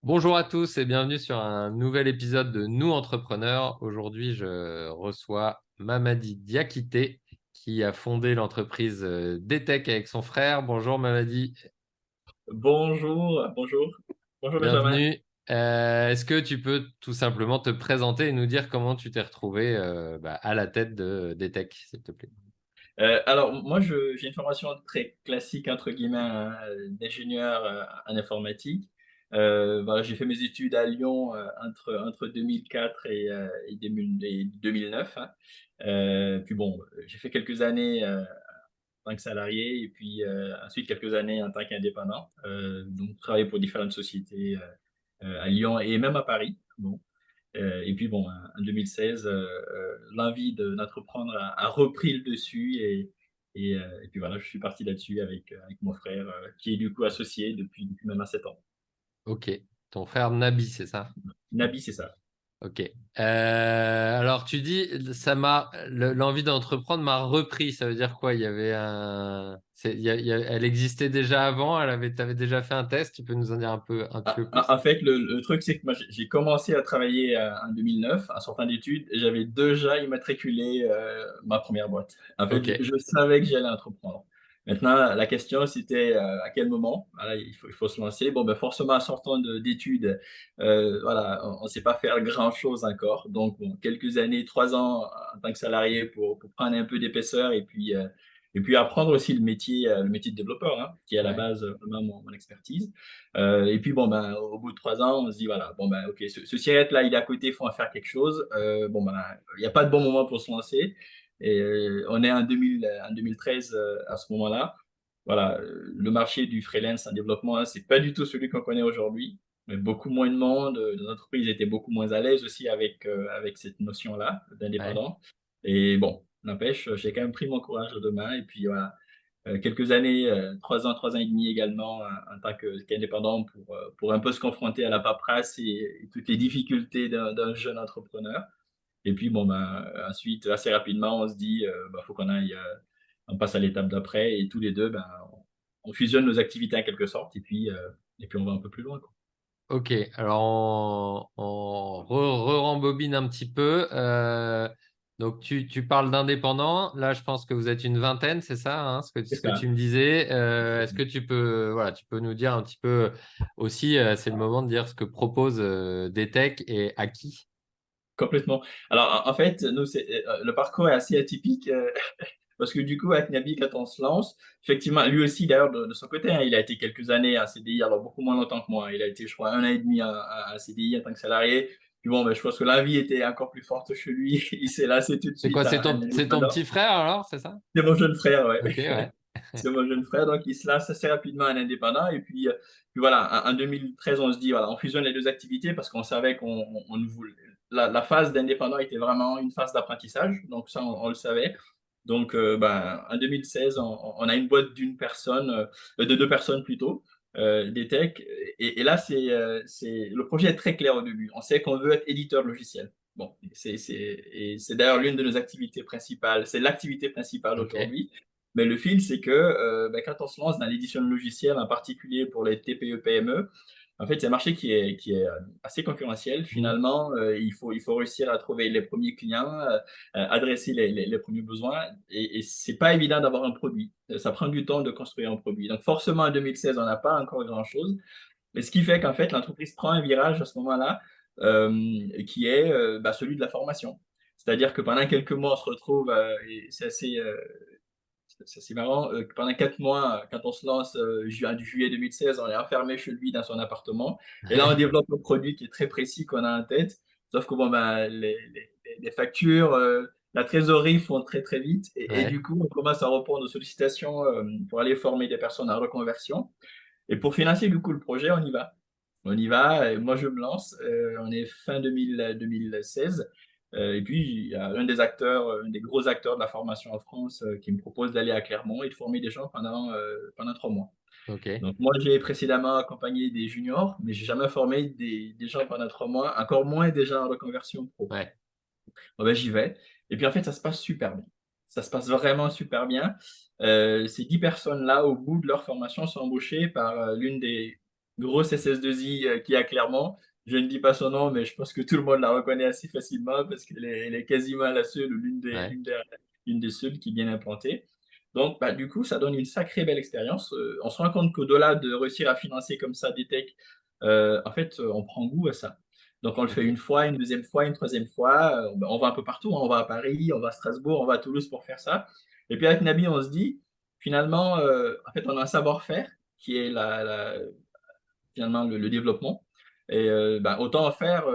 Bonjour à tous et bienvenue sur un nouvel épisode de Nous Entrepreneurs. Aujourd'hui, je reçois Mamadi Diakité qui a fondé l'entreprise DTech avec son frère. Bonjour Mamadi, Bonjour Benjamin. bienvenue. Est-ce que tu peux tout simplement te présenter et nous dire comment tu t'es retrouvé à la tête de DTech, s'il te plaît? Alors moi, j'ai une formation très classique entre guillemets d'ingénieur en informatique. Voilà, j'ai fait mes études à Lyon entre 2004 et 2009. Hein. Puis bon, j'ai fait quelques années en tant que salarié et puis ensuite quelques années en tant qu'indépendant. Donc travaillé pour différentes sociétés à Lyon et même à Paris. Bon. Et puis bon, en 2016, l'envie d'entreprendre a repris le dessus et puis voilà, je suis parti là-dessus avec mon frère qui est du coup associé depuis maintenant 7 ans. Ok, ton frère Nabi, c'est ça? Nabi, c'est ça. Ok. Alors tu dis, l'envie d'entreprendre m'a repris. Ça veut dire quoi? Il y avait elle existait déjà avant. T'avais déjà fait un test. Tu peux nous en dire un petit peu plus? En fait, le truc, c'est que moi, j'ai commencé à travailler en 2009, en sortant d'études, et j'avais déjà immatriculé ma première boîte. En fait, Ok. je savais que j'allais entreprendre. Maintenant, la question, c'était à quel moment. Voilà, il faut se lancer. Bon, ben, forcément, en sortant d'études, voilà, on ne sait pas faire grand-chose encore. Donc, bon, quelques années, 3 ans en tant que salarié pour prendre un peu d'épaisseur et puis apprendre aussi le métier de développeur, hein, qui est à la Ouais. base vraiment mon expertise. Et puis bon, ben, au bout de 3 ans, on se dit voilà, bon ben, ok, ce Sierrette là, il est à côté, il faut en faire quelque chose. Bon ben, il n'y a pas de bon moment pour se lancer. Et on est en 2013 à ce moment-là. Voilà, le marché du freelance en développement, hein, c'est pas du tout celui qu'on connaît aujourd'hui. Mais beaucoup moins de monde, les entreprises étaient beaucoup moins à l'aise aussi avec cette notion-là Ouais. d'indépendant. Et bon, n'empêche, j'ai quand même pris mon courage à deux mains et puis voilà, quelques années, 3 ans et demi également en tant qu'indépendant pour un peu se confronter à la paperasse et toutes les difficultés d'un jeune entrepreneur. Et puis, bon, ben, ensuite, assez rapidement, on se dit, bah, faut qu'on aille, on passe à l'étape d'après et tous les deux, ben, on fusionne nos activités en quelque sorte et puis on va un peu plus loin, quoi. Ok. Alors on rembobine un petit peu. Donc tu parles d'indépendants. Là, je pense que vous êtes une vingtaine, c'est ça, hein, C'est ce que ça. tu me disais. Est-ce que tu peux nous dire un petit peu aussi, c'est le moment de dire ce que propose DTech et à qui? Complètement. Alors, en fait, nous, le parcours est assez atypique. Parce que du coup, avec Nabi, quand on se lance, effectivement, lui aussi, d'ailleurs, de son côté, hein, il a été quelques années en CDI, alors beaucoup moins longtemps que moi. Il a été, je crois, 1 an et demi en CDI en tant que salarié. Puis bon, ben, je pense que la vie était encore plus forte chez lui. Il s'est lancé tout de C'est quoi? suite en C'est ton indépendant. petit frère alors, c'est ça? C'est mon jeune frère, ouais. Ok, ouais. C'est mon jeune frère, donc il se lance assez rapidement en indépendant. Et puis voilà, en 2013, on se dit, voilà, on fusionne les deux activités parce qu'on savait qu'on ne voulait. La phase d'indépendant était vraiment une phase d'apprentissage, donc ça, on le savait. Donc, ben, en 2016, on a une boîte d'une personne, de deux personnes plutôt, des techs. Et là, le projet est très clair au début. On sait qu'on veut être éditeur de logiciel. Bon, et c'est d'ailleurs l'une de nos activités principales. C'est l'activité principale Ok. aujourd'hui. Mais le fil, c'est que ben, quand on se lance dans l'édition de logiciels, en particulier pour les TPE-PME, en fait, c'est un marché qui est assez concurrentiel. Hmm. Finalement, il faut réussir à trouver les premiers clients, adresser les premiers besoins. Et c'est pas évident d'avoir un produit. Ça prend du temps de construire un produit. Donc, forcément, en 2016, on n'a pas encore grand-chose. Mais ce qui fait qu'en fait, l'entreprise prend un virage à ce moment-là qui est bah, celui de la formation. C'est-à-dire que pendant quelques mois, on se retrouve, et c'est marrant, pendant 4 mois, quand on se lance en juillet 2016, on est enfermé chez lui dans son appartement. Et là, on développe un produit qui est très précis qu'on a en tête. Sauf que bon, ben, les factures, la trésorerie font très très vite. Et Ouais. du coup, on commence à répondre aux sollicitations pour aller former des personnes en reconversion. Et pour financer du coup le projet, on y va. On y va, et moi je me lance. On est fin 2016. Et puis il y a un des acteurs, un des gros acteurs de la formation en France qui me propose d'aller à Clermont et de former des gens pendant 3 mois. Ok. Donc moi j'ai précédemment accompagné des juniors, mais j'ai jamais formé des gens pendant 3 mois, encore moins des gens en reconversion pro. Ouais. Bon, ben, j'y vais. Et puis en fait, ça se passe super bien. Ça se passe vraiment super bien. Ces 10 personnes-là, au bout de leur formation, sont embauchées par l'une des grosse SS2I qui est à Clermont. Je ne dis pas son nom, mais je pense que tout le monde la reconnaît assez facilement parce elle est quasiment la seule ou Ouais. l'une des seules qui est bien implantée. Donc, bah, du coup, ça donne une sacrée belle expérience. On se rend compte qu'au-delà de réussir à financer comme ça des techs, en fait, on prend goût à ça. Donc, on le fait Ok. une fois, une deuxième fois, une troisième fois. Bah, on va un peu partout, hein. On va à Paris, on va à Strasbourg, on va à Toulouse pour faire ça. Et puis, avec Nabi, on se dit, finalement, en fait, on a un savoir-faire qui est finalement le développement. Et bah, autant en faire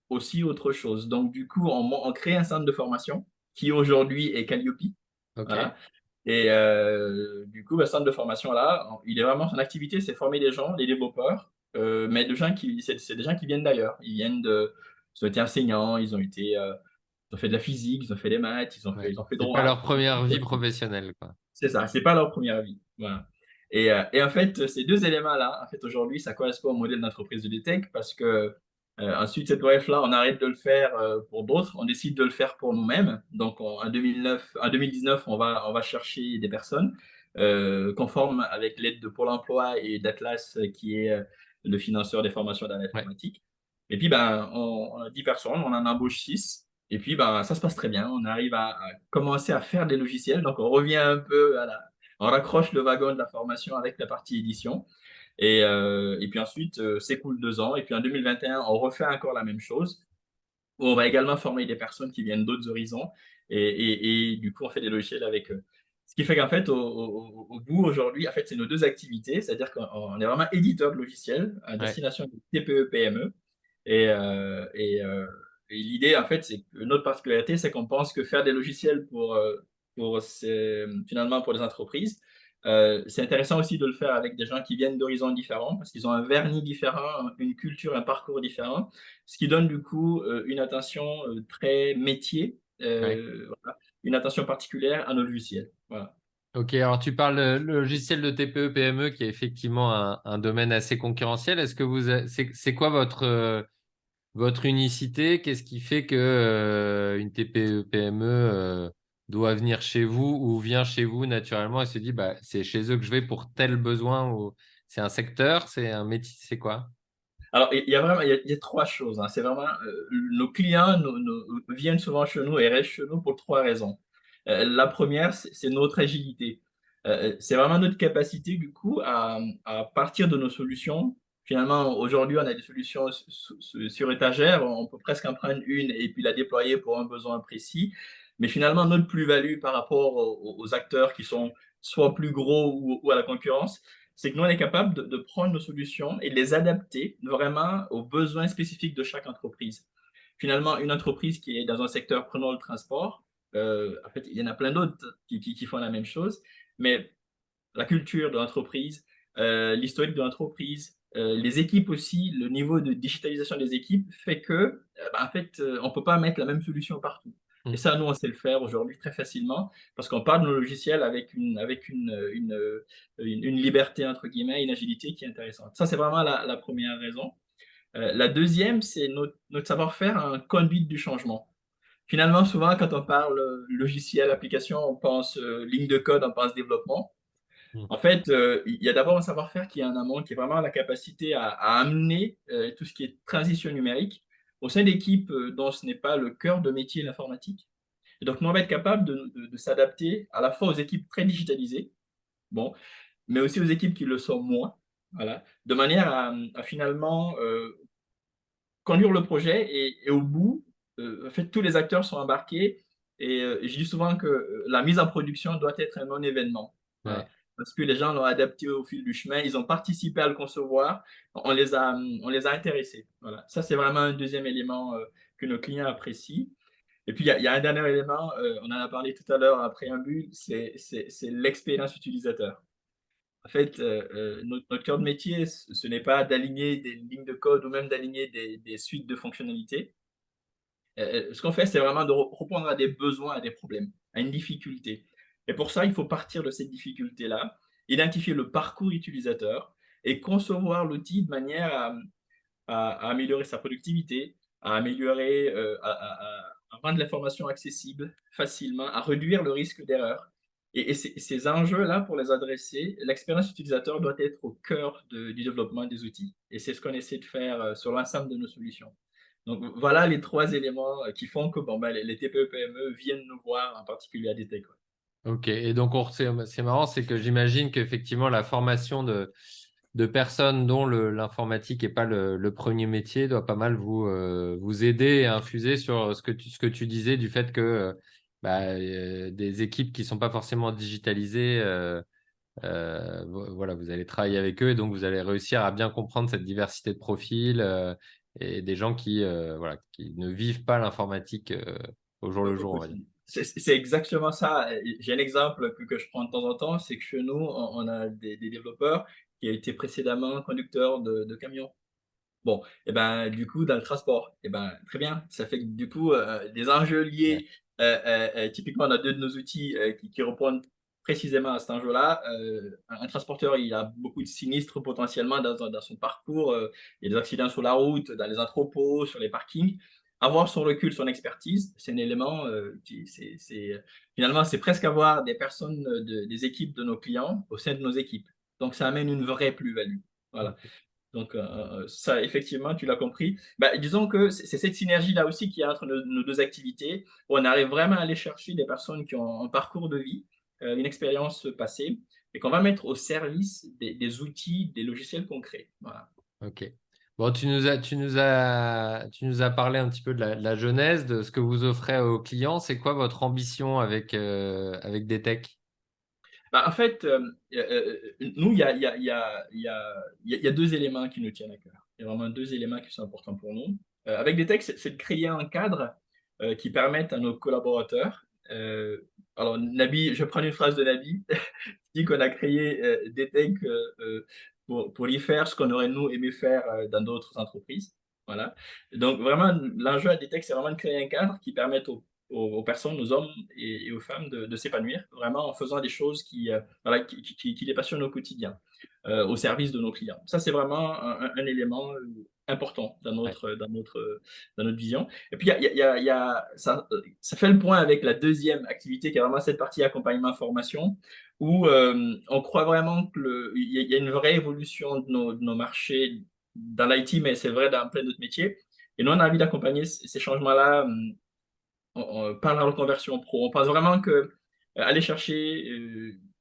aussi autre chose. Donc, du coup, on crée un centre de formation qui aujourd'hui est Calliope. Ok. Voilà. Et du coup, le centre de formation là, il est vraiment son activité, c'est former des gens, des développeurs, mais c'est des gens qui viennent d'ailleurs. Ils ont été enseignants, ils ont fait de la physique, ils ont fait des maths, Ouais. ils ont fait C'est pas leur droit. première vie professionnelle, quoi. C'est ça, c'est pas leur première vie. Voilà. Et en fait, ces deux éléments-là, en fait, aujourd'hui, ça correspond au modèle d'entreprise de DTech parce que ensuite, cette OF-là, on arrête de le faire pour d'autres, on décide de le faire pour nous-mêmes. Donc, en 2019, on va chercher des personnes qu'on forme avec l'aide de Pôle emploi et d'Atlas, qui est le financeur des formations dans Ouais. l'informatique. Et puis, ben, on a 10 personnes, on en embauche 6. Et puis, ben, ça se passe très bien. On arrive à commencer à faire des logiciels. Donc, on revient un peu on raccroche le wagon de la formation avec la partie édition. Et puis ensuite, s'écoule 2 ans. Et puis en 2021, on refait encore la même chose. On va également former des personnes qui viennent d'autres horizons. Et du coup, on fait des logiciels avec eux. Ce qui fait qu'en fait, au bout aujourd'hui, en fait, c'est nos deux activités. C'est-à-dire qu'on est vraiment éditeur de logiciels à Ouais. destination des TPE, PME. Et, euh, et, euh, et l'idée, en fait, c'est que notre particularité, c'est qu'on pense que faire des logiciels finalement pour les entreprises, c'est intéressant aussi de le faire avec des gens qui viennent d'horizons différents, parce qu'ils ont un vernis différent, une culture, un parcours différent, ce qui donne du coup une attention très métier, Ouais. voilà, une attention particulière à nos logiciels. Voilà. Ok, alors tu parles le logiciel de TPE, PME qui est effectivement un domaine assez concurrentiel. Est-ce que c'est quoi votre unicité? Qu'est-ce qui fait que une TPE, PME doit venir chez vous ou vient chez vous naturellement et se dit bah c'est chez eux que je vais pour tel besoin ou c'est un secteur, c'est un métier, c'est quoi? Alors, il y a vraiment, il y a trois choses, hein. C'est vraiment, nos clients viennent souvent chez nous et restent chez nous pour trois raisons. La première, c'est notre agilité. C'est vraiment notre capacité, du coup, à partir de nos solutions. Finalement, aujourd'hui, on a des solutions sur étagère. On peut presque en prendre une et puis la déployer pour un besoin précis. Mais finalement, notre plus-value par rapport aux acteurs qui sont soit plus gros ou à la concurrence, c'est que nous, on est capable de prendre nos solutions et de les adapter vraiment aux besoins spécifiques de chaque entreprise. Finalement, une entreprise qui est dans un secteur, prenons le transport, en fait, il y en a plein d'autres qui font la même chose, mais la culture de l'entreprise, l'historique de l'entreprise, les équipes aussi, le niveau de digitalisation des équipes fait que, en fait, on ne peut pas mettre la même solution partout. Et Hmm. ça, nous, on sait le faire aujourd'hui très facilement parce qu'on parle de nos logiciels avec une liberté, entre guillemets, une agilité qui est intéressante. Ça, c'est vraiment la première raison. La deuxième, c'est notre savoir-faire en conduite du changement. Finalement, souvent, quand on parle logiciel, application, on pense ligne de code, on pense développement. Hmm. En fait, il y a d'abord un savoir-faire qui est en amont, qui est vraiment la capacité à amener tout ce qui est transition numérique au sein d'équipes dont ce n'est pas le cœur de métier l'informatique. Et donc, nous, on va être capable de s'adapter à la fois aux équipes très digitalisées, bon, mais aussi aux équipes qui le sont moins, voilà, de manière à finalement conduire le projet et au bout, en fait, tous les acteurs sont embarqués et je dis souvent que la mise en production doit être un non-événement. Voilà. Ouais. Parce que les gens l'ont adapté au fil du chemin, ils ont participé à le concevoir, on les a intéressés. Voilà. Ça, c'est vraiment un deuxième élément que nos clients apprécient. Et puis, il y a un dernier élément, on en a parlé tout à l'heure en préambule, c'est l'expérience utilisateur. En fait, notre cœur de métier, ce n'est pas d'aligner des lignes de code ou même d'aligner des suites de fonctionnalités. Ce qu'on fait, c'est vraiment de répondre à des besoins, à des problèmes, à une difficulté. Et pour ça, il faut partir de cette difficulté-là, identifier le parcours utilisateur et concevoir l'outil de manière à améliorer sa productivité, à améliorer, à rendre l'information accessible facilement, à réduire le risque d'erreur. Et ces enjeux-là, pour les adresser, l'expérience utilisateur doit être au cœur du développement des outils. Et c'est ce qu'on essaie de faire sur l'ensemble de nos solutions. Donc voilà les trois éléments qui font que bon, ben, les TPE-PME viennent nous voir, en particulier à DT, quoi. Ok, et donc c'est marrant, c'est que j'imagine qu'effectivement la formation de personnes dont l'informatique n'est pas le premier métier doit pas mal vous aider et infuser sur ce que tu disais du fait que des équipes qui ne sont pas forcément digitalisées, voilà, vous allez travailler avec eux et donc vous allez réussir à bien comprendre cette diversité de profils et des gens voilà, qui ne vivent pas l'informatique au jour le jour, on va dire. C'est exactement ça. J'ai un exemple que je prends de temps en temps, c'est que chez nous, on a des développeurs qui ont été précédemment conducteurs de camions. Bon, et ben, du coup, dans le transport, et ben, très bien. Ça fait que du coup, des enjeux Ouais. liés, typiquement, on a deux de nos outils qui répondent précisément à cet enjeu-là. Un transporteur, il a beaucoup de sinistres potentiellement dans son parcours. Il y a des accidents sur la route, dans les entrepôts, sur les parkings. Avoir son recul, son expertise, c'est un élément finalement, c'est presque avoir des personnes, des équipes de nos clients au sein de nos équipes. Donc, ça amène une vraie plus-value. Voilà. Donc, ça, effectivement, tu l'as compris. Bah, disons que c'est cette synergie-là aussi qui est entre nos deux activités, où on arrive vraiment à aller chercher des personnes qui ont un parcours de vie, une expérience passée, et qu'on va mettre au service des outils, des logiciels concrets. Voilà. Ok. Bon, tu nous as parlé un petit peu de la genèse, de ce que vous offrez aux clients. C'est quoi votre ambition avec des techs? Bah, en fait, nous, il y a deux éléments qui nous tiennent à cœur. Il y a vraiment deux éléments qui sont importants pour nous. Avec des textes, c'est de créer un cadre qui permette à nos collaborateurs. Alors, Nabi, je prends une phrase de Nabi, qui dit qu'on a créé des techs pour y faire ce qu'on aurait nous aimé faire dans d'autres entreprises. Voilà. Donc, vraiment, l'enjeu à des techs, c'est vraiment de créer un cadre qui permette aux personnes, aux hommes et aux femmes de s'épanouir, vraiment en faisant des choses voilà, qui les passionnent au quotidien, au service de nos clients. Ça, c'est vraiment un élément important Ouais. dans notre vision. Et puis, ça fait le point avec la deuxième activité, qui est vraiment cette partie accompagnement-formation, où on croit vraiment qu'il y a une vraie évolution de nos marchés dans l'IT, mais c'est vrai dans plein d'autres métiers. Et nous, on a envie d'accompagner ces changements-là par la reconversion pro. On pense vraiment que aller chercher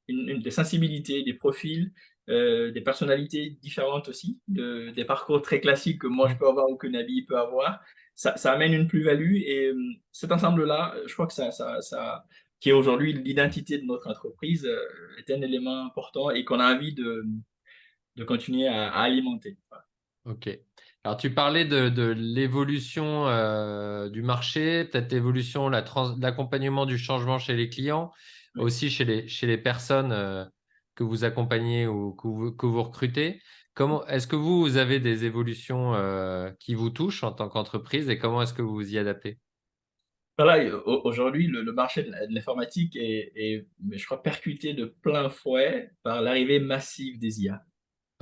des sensibilités, des profils, des personnalités différentes aussi, des parcours très classiques que moi je Mm. peux avoir ou que Nabi peut avoir, ça amène une plus-value. Et cet ensemble-là, je crois que qui est aujourd'hui l'identité de notre entreprise, est un élément important et qu'on a envie de continuer à alimenter. Voilà. Ok. Alors, tu parlais de l'évolution du marché, peut-être l'évolution, l'accompagnement du changement chez les clients, Oui. aussi chez les personnes que vous accompagnez ou que vous recrutez. Est-ce que vous avez des évolutions qui vous touchent en tant qu'entreprise et comment est-ce que vous vous y adaptez? Voilà, aujourd'hui, le marché de l'informatique mais je crois, percuté de plein fouet par l'arrivée massive des IA.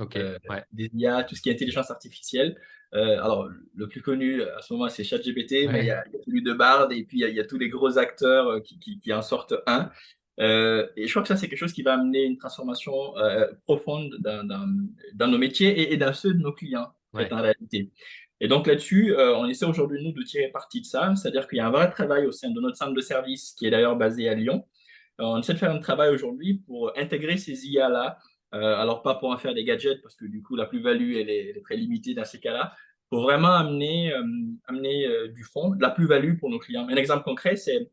Ok, ouais, Des IA, tout ce qui est intelligence artificielle. Alors, le plus connu à ce moment, c'est ChatGPT, mais ouais. il y a celui de Bard, et puis il y a tous les gros acteurs qui en sortent un. Et je crois que ça, c'est quelque chose qui va amener une transformation profonde dans nos métiers et dans ceux de nos clients, en fait, Ouais. en réalité. Et donc là-dessus, on essaie aujourd'hui, nous, de tirer parti de ça, c'est-à-dire qu'il y a un vrai travail au sein de notre centre de service, qui est d'ailleurs basé à Lyon. On essaie de faire un travail aujourd'hui pour intégrer ces IA-là, alors pas pour en faire des gadgets, parce que du coup, la plus-value, elle est très limitée dans ces cas-là, pour vraiment amener du fond, de la plus-value pour nos clients. Un exemple concret, c'est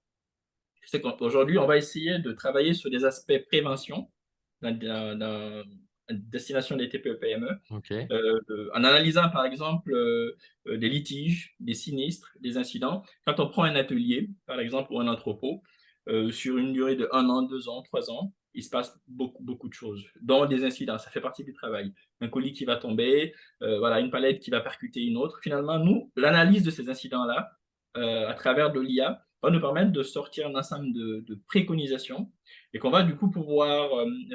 qu'aujourd'hui, on va essayer de travailler sur des aspects prévention dans destination des TPE-PME, Ok. en analysant par exemple des litiges, des sinistres, des incidents. Quand on prend un atelier, par exemple, ou un entrepôt, sur une durée de 1 an, 2 ans, 3 ans, il se passe beaucoup de choses, dont des incidents. Ça fait partie du travail. Un colis qui va tomber, voilà, une palette qui va percuter une autre. Finalement, nous, l'analyse de ces incidents-là, à travers de l'IA, va nous permettre de sortir un ensemble de préconisations et qu'on va du coup pouvoir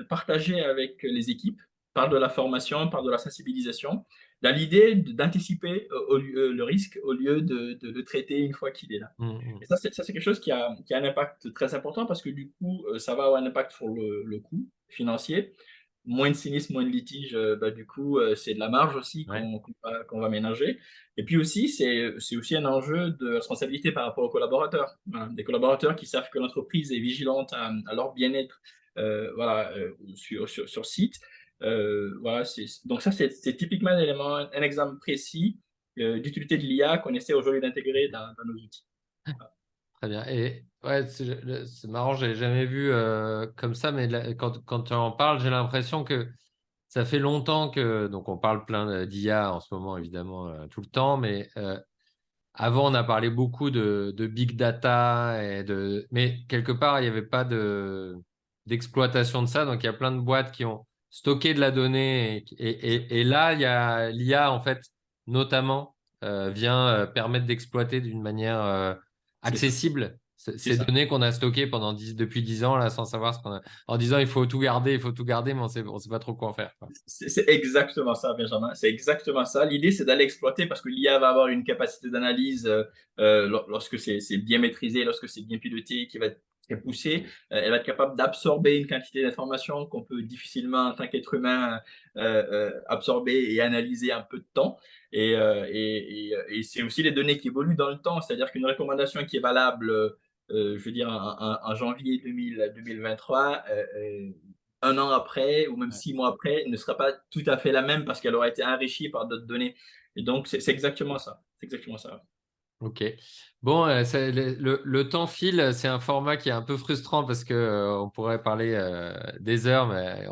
partager avec les équipes par de la formation, par de la sensibilisation, dans l'idée d'anticiper le risque au lieu de le traiter une fois qu'il est là. Mm, Et ça, c'est quelque chose qui a un impact très important parce que du coup, ça va avoir un impact sur le coût financier. Moins de sinistres, moins de litiges, bah, du coup, c'est de la marge aussi ouais. qu'on va ménager. Et puis aussi, c'est aussi un enjeu de responsabilité par rapport aux collaborateurs. Voilà. Des collaborateurs qui savent que l'entreprise est vigilante à leur bien-être voilà, sur site. Voilà, donc ça, c'est typiquement un élément, un exemple précis d'utilité de l'IA qu'on essaie aujourd'hui d'intégrer dans nos outils. Très bien. Et ouais, c'est marrant, j'ai jamais vu comme ça, mais quand tu en parles, j'ai l'impression que ça fait longtemps que, donc on parle plein d'IA en ce moment, évidemment, tout le temps, mais avant, on a parlé beaucoup de big data, mais quelque part, il n'y avait pas d'exploitation de ça. Donc, il y a plein de boîtes qui ont stocké de la donnée. Et là, il y a l'IA, en fait, notamment, vient permettre d'exploiter d'une manière C'est ça, accessible c'est ces ça. données qu'on a stockées depuis 10 ans, là, sans savoir ce qu'on a. En disant, il faut tout garder, mais on sait pas trop quoi en faire, quoi. C'est exactement ça, Benjamin. C'est exactement ça. L'idée, c'est d'aller exploiter parce que l'IA va avoir une capacité d'analyse lorsque c'est bien maîtrisé, lorsque c'est bien piloté, qui va être très poussée. Elle va être capable d'absorber une quantité d'informations qu'on peut difficilement, en tant qu'être humain, absorber et analyser en peu de temps. Et c'est aussi les données qui évoluent dans le temps. C'est-à-dire qu'une recommandation qui est valable, je veux dire, en janvier 2023, un an après ou même Ouais. 6 mois après ne sera pas tout à fait la même parce qu'elle aura été enrichie par d'autres données. Et donc, c'est exactement ça. C'est exactement ça. Ok. Bon, le temps file, c'est un format qui est un peu frustrant parce que on pourrait parler des heures, mais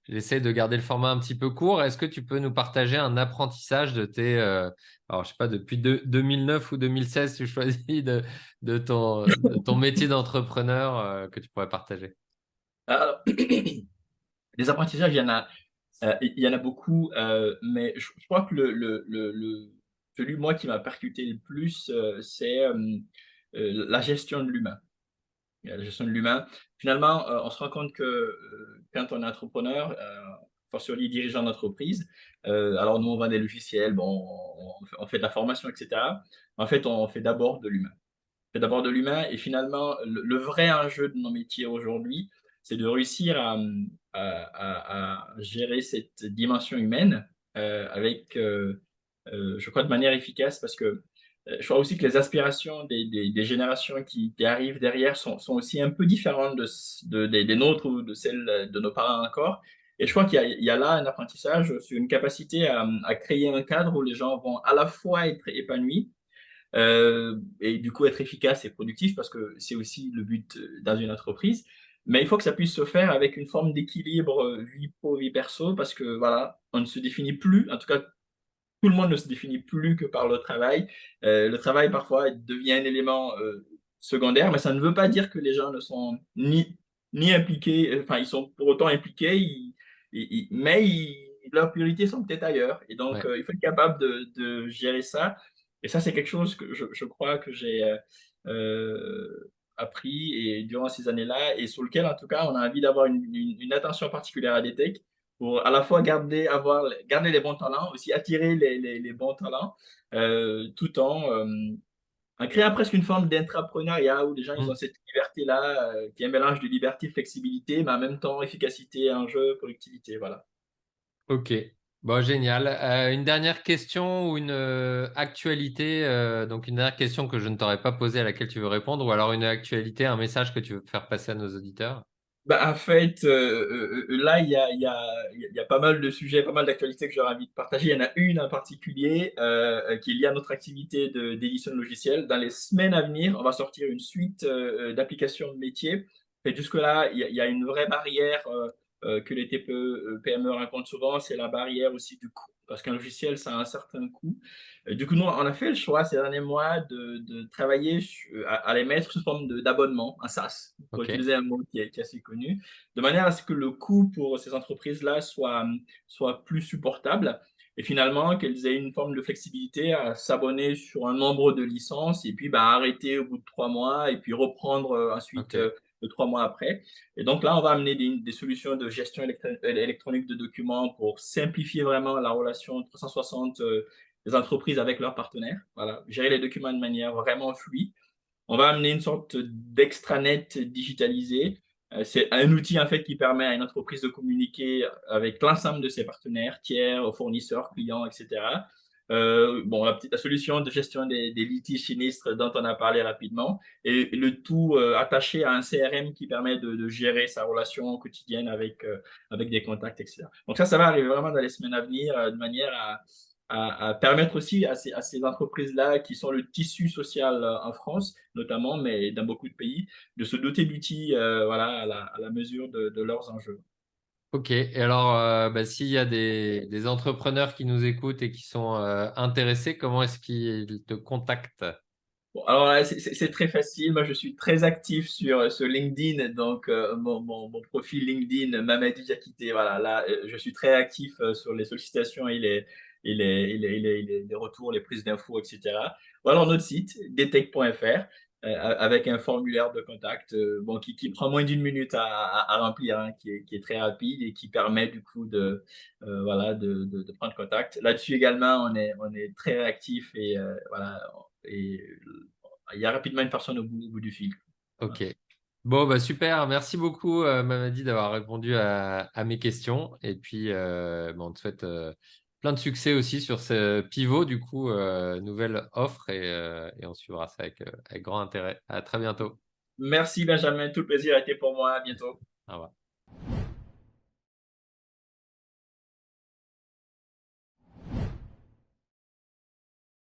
j'essaie de garder le format un petit peu court. Est-ce que tu peux nous partager un apprentissage de alors je sais pas, depuis 2009 ou 2016, tu choisis de ton métier d'entrepreneur que tu pourrais partager? Alors, les apprentissages, il y en a beaucoup, mais je crois que celui, moi, qui m'a percuté le plus, c'est la gestion de l'humain. La gestion de l'humain. Finalement, on se rend compte que quand on est entrepreneur, fortiori dirigeant d'entreprise, alors nous, on vend des logiciels, bon, on fait de la formation, etc. En fait, on fait d'abord de l'humain. C'est d'abord de l'humain. Et finalement, le vrai enjeu de nos métiers aujourd'hui, c'est de réussir à gérer cette dimension humaine avec, je crois, de manière efficace parce que je crois aussi que les aspirations des générations qui arrivent derrière sont aussi un peu différentes des nôtres ou de celles de nos parents encore. Et je crois qu'il y a là un apprentissage sur une capacité à créer un cadre où les gens vont à la fois être épanouis, et du coup être efficace et productif parce que c'est aussi le but dans une entreprise. Mais il faut que ça puisse se faire avec une forme d'équilibre vie pro, vie perso parce que voilà, on ne se définit plus, en tout cas tout le monde ne se définit plus que par le travail. Le travail parfois devient un élément secondaire, mais ça ne veut pas dire que les gens ne sont ni impliqués, enfin ils sont pour autant impliqués, mais leurs priorités sont peut-être ailleurs. Et donc Ouais. il faut être capable de gérer ça. Et ça, c'est quelque chose que je crois que j'ai appris et durant ces années-là et sur lequel, en tout cas, on a envie d'avoir une attention particulière à des techs pour à la fois garder les bons talents, aussi attirer les bons talents, tout en créant presque une forme d'intrapreneuriat où les gens ils ont Mm. cette liberté-là, qui est un mélange de liberté, flexibilité, mais en même temps efficacité, enjeu, productivité. Voilà. Ok, bon, génial. Une dernière question ou une actualité, donc une dernière question que je ne t'aurais pas posée à laquelle tu veux répondre, ou alors une actualité, un message que tu veux faire passer à nos auditeurs. Bah, en fait, là, il y a pas mal de sujets, pas mal d'actualités que j'aurais envie de partager. Il y en a une en particulier qui est liée à notre activité d'édition de logiciels. Dans les semaines à venir, on va sortir une suite d'applications de métier. Et jusque-là, il y a une vraie barrière que les TPE, PME rencontrent souvent, c'est la barrière aussi du coût. Parce qu'un logiciel, ça a un certain coût. Du coup, nous, on a fait le choix ces derniers mois de travailler à les mettre sous forme d'abonnement, un SaaS, pour Ok, utiliser un mot qui est assez connu, de manière à ce que le coût pour ces entreprises-là soit plus supportable et finalement qu'elles aient une forme de flexibilité à s'abonner sur un nombre de licences et puis bah, arrêter au bout de 3 mois et puis reprendre ensuite ok. 3 mois après. Et donc là, on va amener des solutions de gestion électronique de documents pour simplifier vraiment la relation 360 des entreprises avec leurs partenaires. Voilà, gérer les documents de manière vraiment fluide. On va amener une sorte d'extranet digitalisé. C'est un outil en fait qui permet à une entreprise de communiquer avec l'ensemble de ses partenaires, tiers, fournisseurs, clients, etc. Bon, la solution de gestion des litiges sinistres dont on a parlé rapidement, et le tout attaché à un CRM qui permet de gérer sa relation quotidienne avec des contacts, etc. Donc ça va arriver vraiment dans les semaines à venir de manière à permettre aussi à ces entreprises-là qui sont le tissu social en France, notamment, mais dans beaucoup de pays, de se doter d'outils voilà, à la mesure de leurs enjeux. Ok, et alors, bah, s'il y a des entrepreneurs qui nous écoutent et qui sont intéressés, comment est-ce qu'ils te contactent? Bon, alors là, c'est très facile. Moi, je suis très actif sur LinkedIn. Donc, mon profil LinkedIn, Mamadi Diakité, voilà, là, je suis très actif sur les sollicitations les retours, les prises d'infos, etc. Ou alors notre site, detect.fr, avec un formulaire de contact bon, qui prend moins d'une minute à remplir, hein, qui est très rapide et qui permet du coup voilà, de prendre contact. Là-dessus également, on est très réactif et voilà, et il y a rapidement une personne au bout du fil. Voilà. Ok. Bon, bah super. Merci beaucoup, Mamadi, d'avoir répondu à mes questions. Et puis, bah, on te souhaite plein de succès aussi sur ce pivot, du coup, nouvelle offre. Et on suivra ça avec grand intérêt. À très bientôt. Merci Benjamin, tout le plaisir a été pour moi. À bientôt. Au revoir.